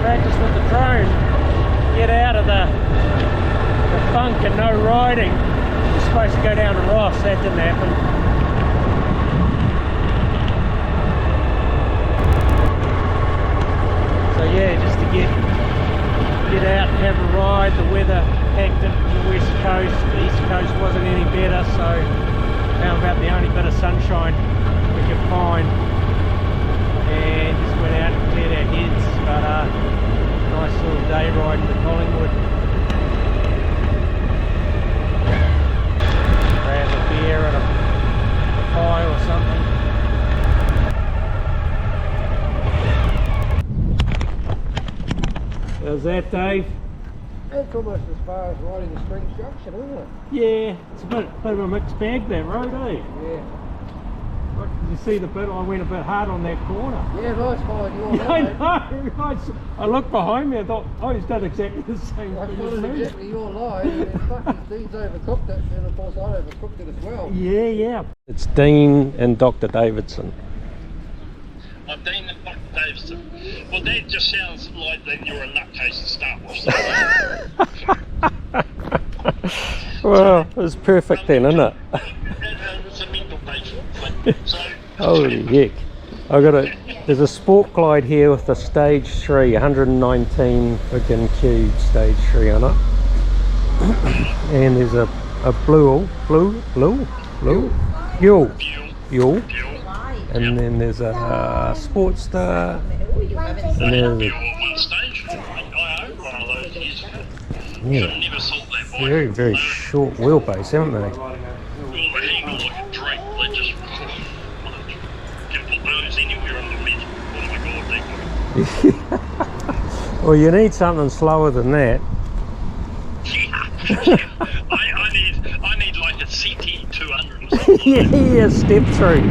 practice with the drone, get out of the funk and no riding. We're supposed to go down to Ross, that didn't happen. So yeah, just to get out and have a ride. The weather hectic from the west coast, the east coast wasn't any better, so found about the only bit of sunshine we could find, and just went out and cleared our heads. But nice little day ride to Collingwood. Grab a beer and a pie or something. How's that, Dave? It's almost as far as riding the Springs Junction, isn't it? Yeah, it's a bit of a mixed bag, that road, eh? Yeah. What, did you see the bit? I went a bit hard on that corner. Yeah, nice following your Yeah, I know. I looked behind me. I thought, oh, he's done exactly the same I thing as followed me. exactly your line, and fucking Dean's overcooked it, and of course I overcooked it as well. Yeah, yeah. It's Dean and Dr. Davidson. I'm Dean and Dr. Davidson. Well, that just sounds like that you're a nutcase to start with. Well, it was perfect then, isn't it? It's a mental patient. So, Holy heck. There's a sport glide here with the stage 3, 119 freaking cube stage 3 on it. And there's a Fuel. And then there's a Sportster. And there's you're on one stage. I own one of those years ago. yeah, Never sold that bike. very, very short wheelbase, haven't they? Well, they hang like a drink. They just... You can put those anywhere on the lid. Oh my god, they Well, you need something slower than that. I need like a CT 200 or something. Yeah, step 3.